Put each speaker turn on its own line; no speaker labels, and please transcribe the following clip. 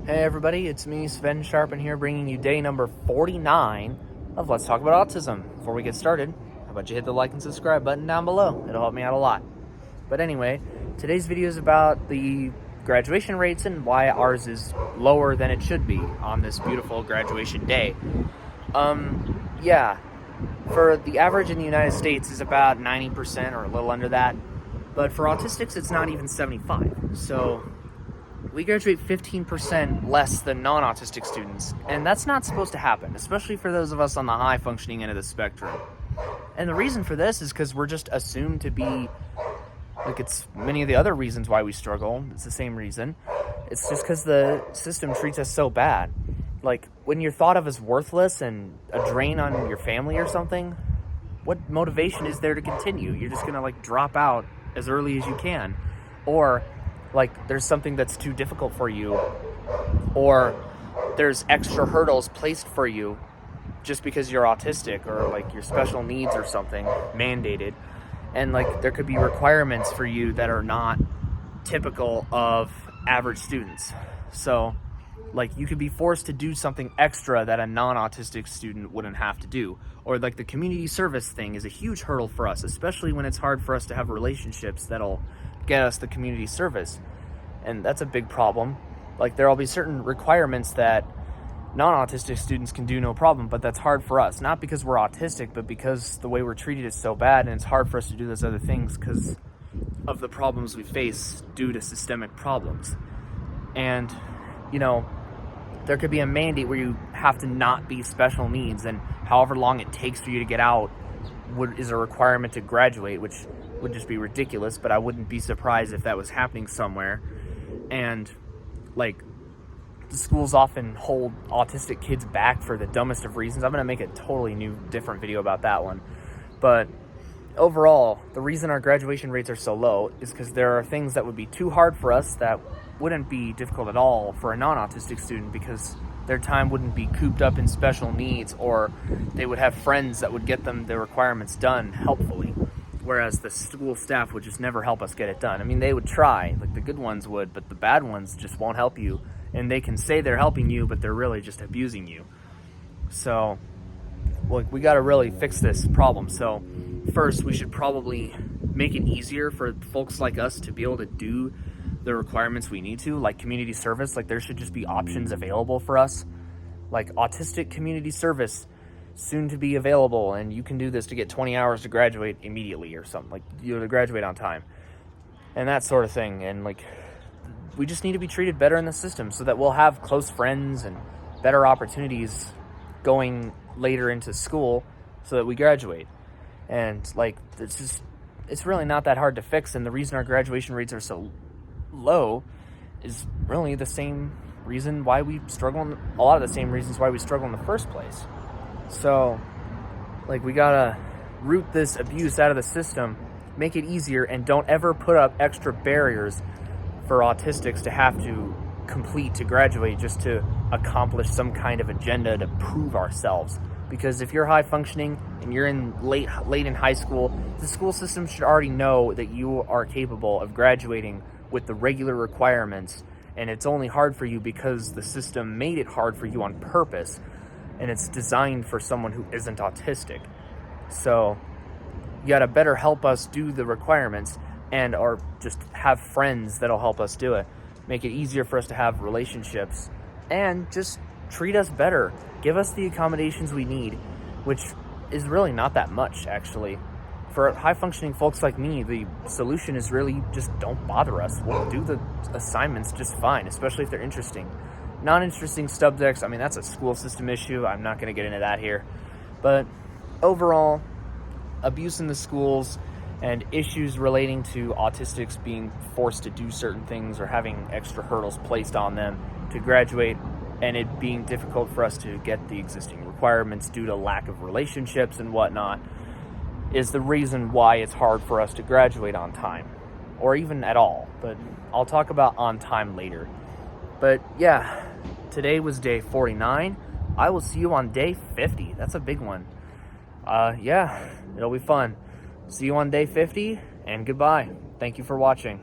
Hey everybody, it's me, Sven Sharpen here, bringing you day number 49 of Let's Talk About Autism. Before we get started, how about you hit the like and subscribe button down below? It'll help me out a lot. But anyway, today's video is about the graduation rates and why ours is lower than it should be on this beautiful graduation day. For the average in the United States is about 90% or a little under that, but for autistics it's not even 75. So we graduate 15% less than non-autistic students, and that's not supposed to happen, especially for those of us on the high-functioning end of the spectrum. And the reason for this is because we're just assumed to be, like it's many of the other reasons why we struggle, it's the same reason. It's just because the system treats us so bad. Like, when you're thought of as worthless and a drain on your family or something, what motivation is there to continue? You're just gonna, drop out as early as you can. Or there's something that's too difficult for you, or there's extra hurdles placed for you just because you're autistic or your special needs or something mandated, and there could be requirements for you that are not typical of average students. So you could be forced to do something extra that a non-autistic student wouldn't have to do. Or the community service thing is a huge hurdle for us, especially when it's hard for us to have relationships that'll get us the community service. And that's a big problem. There'll be certain requirements that non-autistic students can do no problem, but that's hard for us. Not because we're autistic, but because the way we're treated is so bad, and it's hard for us to do those other things because of the problems we face due to systemic problems. And, there could be a mandate where you have to not be special needs, and however long it takes for you to get out is a requirement to graduate, which would just be ridiculous, but I wouldn't be surprised if that was happening somewhere. And the schools often hold autistic kids back for the dumbest of reasons. I'm going to make a totally new, different video about that one. But overall, the reason our graduation rates are so low is because there are things that would be too hard for us that wouldn't be difficult at all for a non-autistic student, because their time wouldn't be cooped up in special needs, or they would have friends that would get them the requirements done helpfully, whereas the school staff would just never help us get it done. I mean, they would try, the good ones would, but the bad ones just won't help you, and they can say they're helping you, but they're really just abusing you. So we got to really fix this problem. So first, we should probably make it easier for folks like us to be able to do the requirements we need to, like community service. There should just be options available for us, autistic community service soon to be available, and you can do this to get 20 hours to graduate immediately or something, to graduate on time and that sort of thing. And we just need to be treated better in the system so that we'll have close friends and better opportunities going later into school so that we graduate. And it's really not that hard to fix, and the reason our graduation rates are so low is really the same reason why we struggle, a lot of the same reasons why we struggle in the first place. So we gotta root this abuse out of the system, make it easier, and don't ever put up extra barriers for autistics to have to complete to graduate just to accomplish some kind of agenda to prove ourselves. Because if you're high functioning and you're in late in high school, the school system should already know that you are capable of graduating with the regular requirements, and it's only hard for you because the system made it hard for you on purpose, and it's designed for someone who isn't autistic. So you gotta better help us do the requirements, or just have friends that'll help us do it. Make it easier for us to have relationships, and just treat us better. Give us the accommodations we need, which is really not that much, actually. For high-functioning folks like me, the solution is really just don't bother us. We'll do the assignments just fine, especially if they're interesting. Non-interesting subjects, I mean, that's a school system issue. I'm not going to get into that here. But overall, abuse in the schools and issues relating to autistics being forced to do certain things or having extra hurdles placed on them to graduate, and it being difficult for us to get the existing requirements due to lack of relationships and whatnot, is the reason why it's hard for us to graduate on time, or even at all. But I'll talk about on time later. But yeah, today was day 49. I will see you on day 50. That's a big one. It'll be fun. See you on day 50, and goodbye. Thank you for watching.